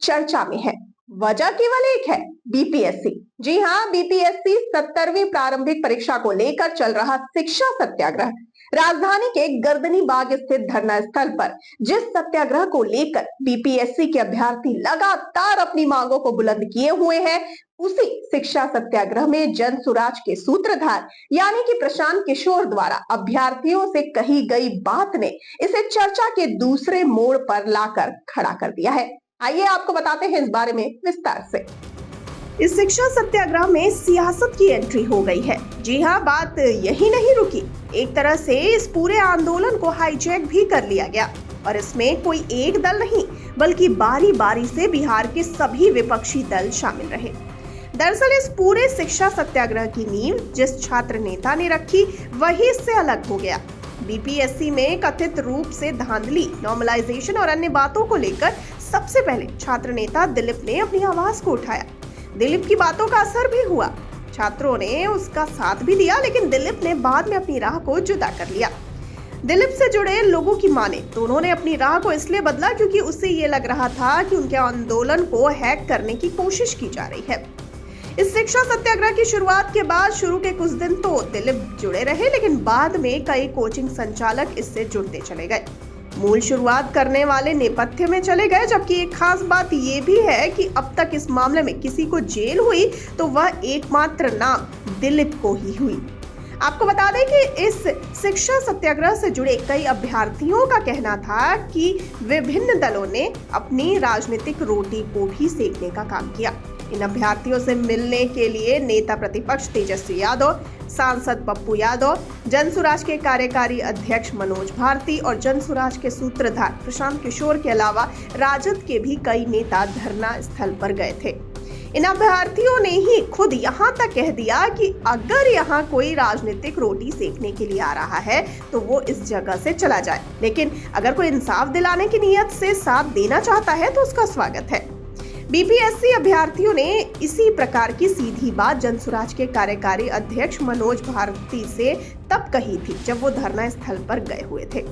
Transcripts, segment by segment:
चर्चा में है। वजह केवल एक है, बीपीएससी। जी हाँ, बीपीएससी 70वीं प्रारंभिक परीक्षा को लेकर चल रहा शिक्षा सत्याग्रह। राजधानी के गर्दनी बाग स्थित धरना स्थल पर जिस सत्याग्रह को लेकर बीपीएससी के अभ्यर्थी लगातार अपनी मांगों को बुलंद किए हुए हैं, उसी शिक्षा सत्याग्रह में जन सुराज के सूत्रधार यानी कि प्रशांत किशोर द्वारा अभ्यर्थियों से कही गई बात ने इसे चर्चा के दूसरे मोड़ पर लाकर खड़ा कर दिया है। आइए आपको बताते हैं इस बारे में विस्तार से। इस शिक्षा सत्याग्रह में सियासत की एंट्री हो गई है। जी हाँ, बात यही नहीं रुकी, एक तरह से इस पूरे आंदोलन को हाईजैक भी कर लिया गया और इसमें कोई एक दल नहीं बल्कि बारी बारी से बिहार के सभी विपक्षी दल शामिल रहे। दरअसल इस पूरे शिक्षा सत्याग्रह की नींव जिस छात्र नेता ने रखी वही इससे अलग हो गया। बीपीएससी में कथित रूप से धांधली, नॉर्मलाइजेशन और अन्य बातों को लेकर सबसे पहले छात्र नेता दिलीप ने अपनी आवाज को उठाया। दिलीप की बातों का असर भी हुआ, छात्रों ने उसका साथ भी दिया, लेकिन दिलीप ने बाद में अपनी राह को जुदा कर लिया। दिलीप से जुड़े लोगों की माने तो उन्होंने अपनी राह को इसलिए बदला क्योंकि उससे ये लग रहा था कि उनके आंदोलन को हैक करने की कोशिश की जा रही है। इस शिक्षा सत्याग्रह की शुरुआत के बाद शुरू के कुछ दिन तो दिलीप जुड़े रहे, लेकिन बाद में कई कोचिंग संचालक इससे जुड़ते चले गए। मूल शुरुआत करने वाले नेपथ्य में चले गए, जबकि एक खास बात ये भी है कि अब तक इस मामले में किसी को जेल हुई तो वह एकमात्र नाम दिलीप को ही हुई। आपको बता दें कि इस शिक्षा सत्याग्रह से जुड़े कई अभ्यर्थियों का कहना था कि विभिन्न दलों ने अपनी राजनीतिक रोटी को भी सेकने का काम किया। इन अभ्यर्थियों से मिलने के लिए नेता प्रतिपक्ष तेजस्वी यादव, सांसद पप्पू यादव, जनसुराज के कार्यकारी अध्यक्ष मनोज भारती और जनसुराज के सूत्रधार प्रशांत किशोर के अलावा राजद के भी कई नेता धरना स्थल पर गए थे। इन अभ्यर्थियों ने ही खुद यहाँ तक कह दिया कि अगर यहाँ कोई राजनीतिक रोटी सेकने के लिए आ रहा है तो वो इस जगह से चला जाए, लेकिन अगर कोई इंसाफ दिलाने की नीयत से साथ देना चाहता है तो उसका स्वागत है। बीपीएससी अभ्यर्थियों ने इसी प्रकार की सीधी बात जनसुराज के कार्यकारी अध्यक्ष मनोज भारती से तब कही थी जब वो धरना स्थल पर गए हुए थे।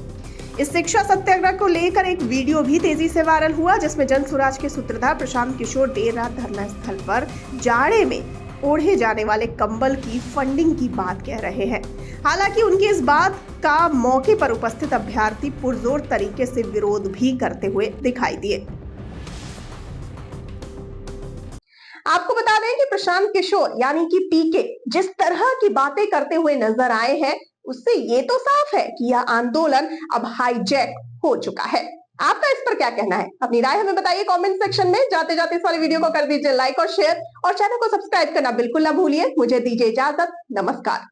इस शिक्षा सत्याग्रह को लेकर एक वीडियो भी तेजी से वायरल हुआ, जिसमें जनसुराज के सूत्रधार प्रशांत किशोर देर रात धरना स्थल पर जाड़े में ओढ़े जाने वाले कंबल की फंडिंग की बात कह रहे हैं। हालांकि उनकी इस बात का मौके पर उपस्थित अभ्यर्थी पुरजोर तरीके से विरोध भी करते हुए दिखाई दिए। आपको बता दें कि प्रशांत किशोर यानी कि पीके जिस तरह की बातें करते हुए नजर आए हैं, उससे ये तो साफ है कि यह आंदोलन अब हाईजैक हो चुका है। आपका इस पर क्या कहना है? अपनी राय हमें बताइए कमेंट सेक्शन में। जाते जाते इस वाली वीडियो को कर दीजिए लाइक और शेयर और चैनल को सब्सक्राइब करना बिल्कुल ना भूलिए। मुझे दीजिए इजाजत, नमस्कार।